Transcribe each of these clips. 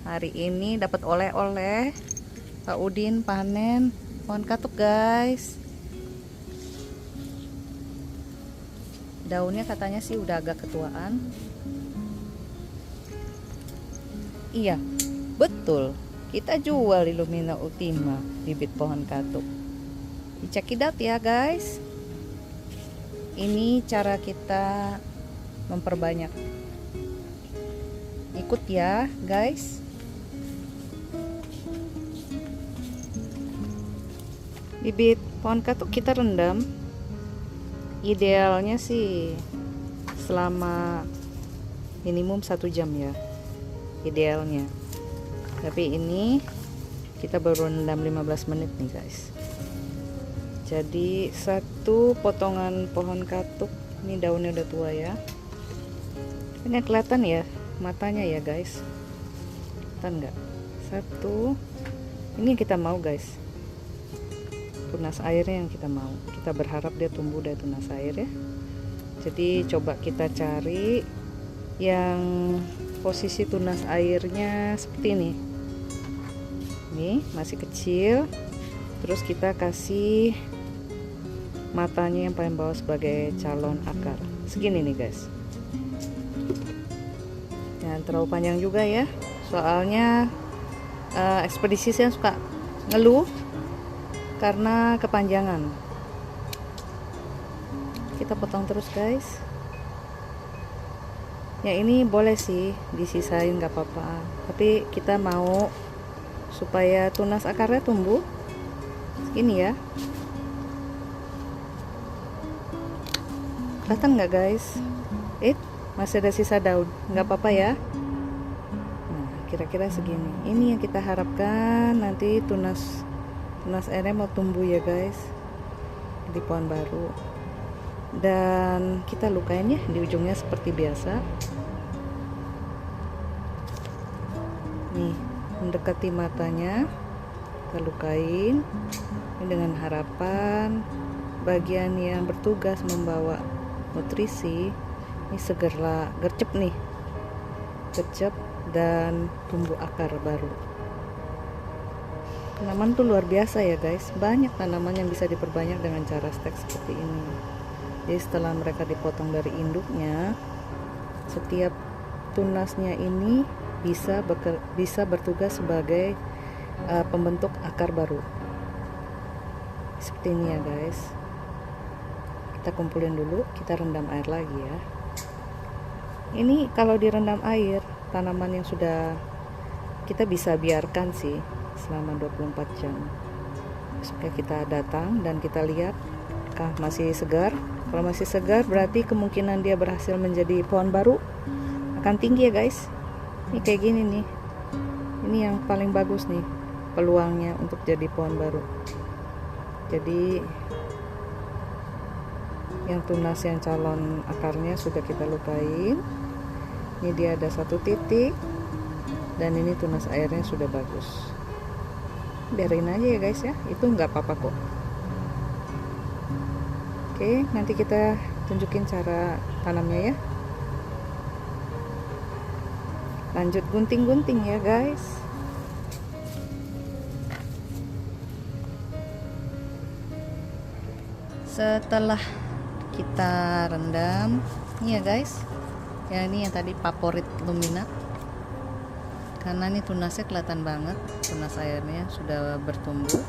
Hari ini dapat oleh-oleh. Pak Udin panen pohon katuk, guys. Daunnya katanya sih udah agak ketuaan. Iya, betul. Kita jual Illumina Ultima, bibit pohon katuk. Check it out ya, guys. Ini cara kita memperbanyak. Ikut ya, guys. Bibit pohon katuk kita rendam. Idealnya sih selama minimum 1 jam ya, idealnya. Tapi ini kita baru rendam 15 menit nih, guys. Jadi satu potongan pohon katuk, ini daunnya udah tua ya. Ini kelihatan ya matanya ya, guys. Kelihatan nggak? Satu. Ini yang kita mau, guys. Tunas airnya yang kita mau. Kita berharap dia tumbuh dari tunas air ya. Jadi coba kita cari yang posisi tunas airnya seperti ini. Ini masih kecil. Terus kita kasih matanya yang paling bawah sebagai calon akar. Segini nih, guys. Jangan terlalu panjang juga ya. Soalnya ekspedisi saya suka ngeluh karena kepanjangan. Kita potong terus, guys. Ya ini boleh sih disisain, nggak apa-apa. Tapi kita mau supaya tunas akarnya tumbuh. Ini ya. Kelihatan nggak, guys? Masih ada sisa daun. Nggak apa-apa ya. Nah, kira-kira segini. Ini yang kita harapkan nanti tunas airnya mau tumbuh ya, guys. Di pohon baru. Dan kita lukain ya di ujungnya seperti biasa. Nih, mendekati matanya. Kita lukain. Ini dengan harapan bagian yang bertugas membawa nutrisi ini segera gercep nih, gercep dan tumbuh akar baru. Tanaman tuh luar biasa ya, guys. Banyak tanaman yang bisa diperbanyak dengan cara stek seperti ini. Jadi setelah mereka dipotong dari induknya, setiap tunasnya ini bisa bertugas sebagai pembentuk akar baru. Seperti ini ya, guys. Kita kumpulin dulu, kita rendam air lagi ya. Ini kalau direndam air, tanaman yang sudah kita bisa biarkan sih selama 24 jam. Supaya kita datang dan kita lihat apakah masih segar. Kalau masih segar berarti kemungkinan dia berhasil menjadi pohon baru akan tinggi ya, guys. Ini kayak gini nih. Ini yang paling bagus nih peluangnya untuk jadi pohon baru. Jadi yang tunas yang calon akarnya sudah kita lukain. Ini dia ada 1 titik dan ini tunas airnya sudah bagus. Biarin aja ya, guys ya, itu nggak apa-apa kok. Oke, nanti kita tunjukin cara tanamnya ya. Lanjut gunting-gunting ya, guys. Setelah kita rendam ini ya, guys ya, ini yang tadi favorit Illumina karena ini tunasnya kelihatan banget, tunas airnya sudah bertumbuh.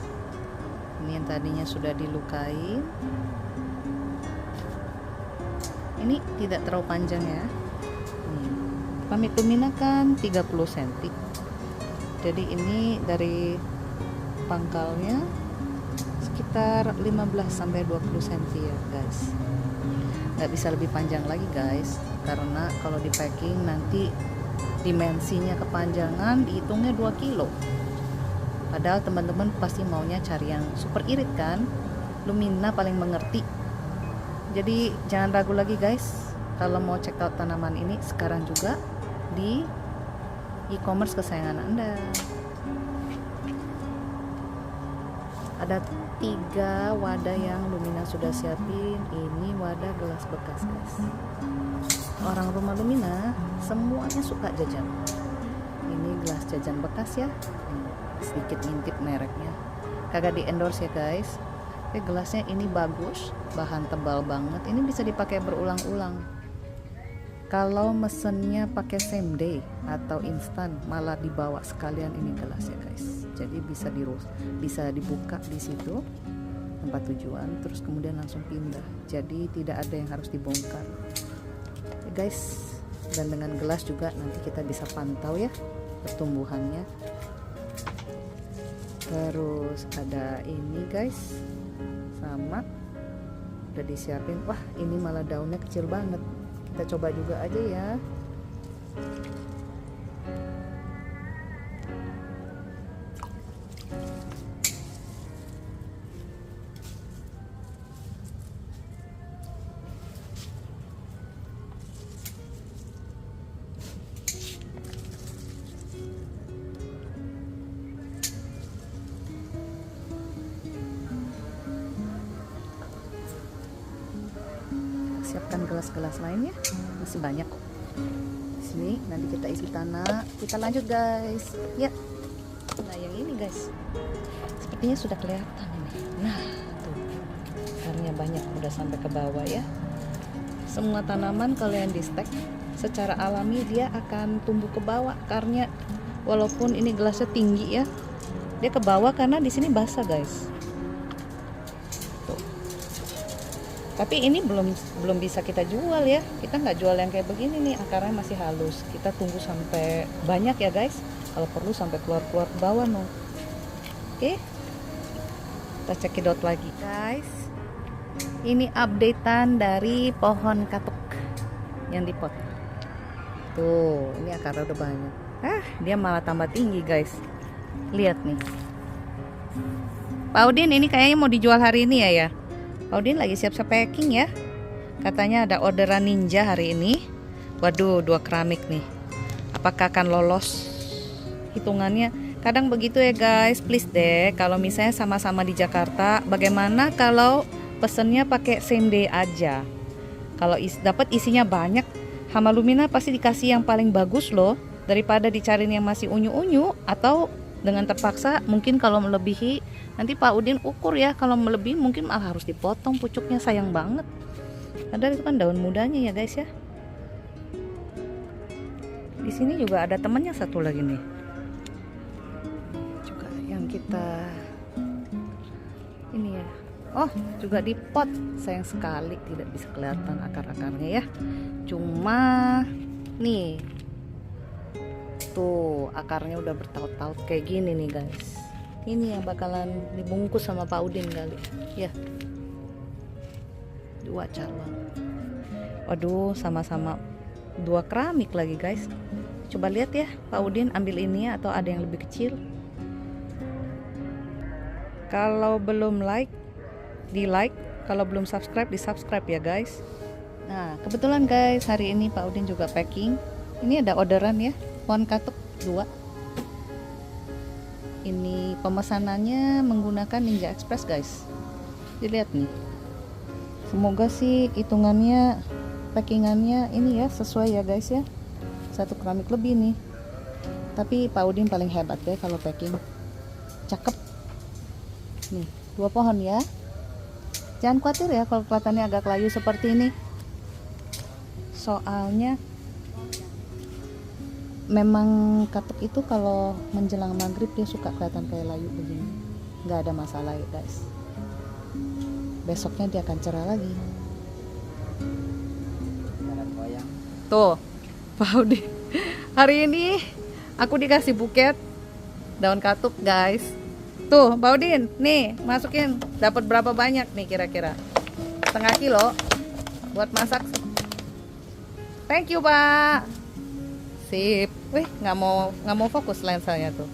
Ini yang tadinya sudah dilukai, ini tidak terlalu panjang ya. Pamit Illumina kan 30 cm, jadi ini dari pangkalnya sekitar 15-20 cm ya, guys. Nggak bisa lebih panjang lagi, guys, karena kalau di packing nanti dimensinya kepanjangan dihitungnya 2 kilo. Padahal teman-teman pasti maunya cari yang super irit kan. Illumina paling mengerti. Jadi jangan ragu lagi, guys, kalau mau check out tanaman ini sekarang juga di e-commerce kesayangan Anda. Ada 3 wadah yang Illumina sudah siapin. Ini wadah gelas bekas, guys. Orang rumah Illumina semuanya suka jajan. Ini gelas jajan bekas ya. Sedikit ngintip mereknya, kagak di endorse ya guys. Tapi gelasnya ini bagus, bahan tebal banget, ini bisa dipakai berulang-ulang. Kalau mesennya pakai same day atau instan, malah dibawa sekalian ini gelas ya guys. Jadi bisa dibuka di situ tempat tujuan, terus kemudian langsung pindah. Jadi tidak ada yang harus dibongkar ya guys. Dan dengan gelas juga nanti kita bisa pantau ya pertumbuhannya. Terus ada ini guys, sama udah disiapin. Wah, ini malah daunnya kecil banget. Kita coba juga aja ya. Siapkan gelas-gelas lainnya, masih banyak kok. Di sini nanti kita isi tanah. Kita lanjut guys. Ya. Nah, yang ini guys, sepertinya sudah kelihatan ini. Nah, tuh. Akarnya banyak, udah sampai ke bawah ya. Semua tanaman kalau yang di stek secara alami dia akan tumbuh ke bawah. Akarnya walaupun ini gelasnya tinggi ya, dia ke bawah karena di sini basah guys. Tapi ini belum bisa kita jual ya. Kita nggak jual yang kayak begini nih, akarnya masih halus. Kita tunggu sampai banyak ya guys. Kalau perlu sampai keluar ke bawah no. Oke. Kita cekidot lagi guys. Ini updatean dari pohon katuk yang di pot. Tuh, ini akarnya udah banyak. Dia malah tambah tinggi guys. Lihat nih. Pak Udin, ini kayaknya mau dijual hari ini ya. Pak Udin lagi siap-siap packing ya. Katanya ada orderan ninja hari ini. Waduh, 2 keramik nih. Apakah akan lolos hitungannya? Kadang begitu ya guys. Please deh, kalau misalnya sama-sama di Jakarta, bagaimana kalau pesennya pakai same day aja? Kalau dapat isinya banyak, Hamalumina pasti dikasih yang paling bagus loh, daripada dicariin yang masih unyu-unyu. Atau dengan terpaksa mungkin kalau melebihi, nanti Pak Udin ukur ya, kalau melebihi mungkin malah harus dipotong pucuknya, sayang banget. Padahal itu kan daun mudanya ya guys ya. Di sini juga ada temannya satu lagi nih. Juga yang kita ini ya. Oh, juga di pot. Sayang sekali tidak bisa kelihatan akar-akarnya ya. Cuma nih. Tuh, akarnya udah bertaut-taut kayak gini nih guys. Ini yang bakalan dibungkus sama Pak Udin kali ya. 2 cabang. Waduh, sama-sama 2 keramik lagi guys. Coba lihat ya, Pak Udin ambil ini ya, atau ada yang lebih kecil. Kalau belum like, di like. Kalau belum subscribe, di subscribe ya guys. Nah, kebetulan guys, hari ini Pak Udin juga packing. Ini ada orderan ya, pohon katuk 2. Ini pemesanannya menggunakan Ninja Express guys. Dilihat nih. Semoga sih hitungannya, packingannya ini ya sesuai ya guys ya. 1 keramik lebih nih. Tapi Pak Udin paling hebat deh kalau packing. Cakep. Nih, 2 pohon ya. Jangan khawatir ya kalau kelihatannya agak layu seperti ini. Soalnya memang katuk itu kalau menjelang maghrib dia suka kelihatan kayak layu begini. Nggak ada masalah ya guys. Besoknya dia akan cerah lagi. Tuh, Pak Udin. Hari ini aku dikasih buket daun katuk guys. Tuh, Pak Udin, nih masukin. Dapat berapa banyak nih kira-kira? Setengah kilo buat masak. Thank you Pak. Sip. Wih, nggak mau fokus lensanya tuh.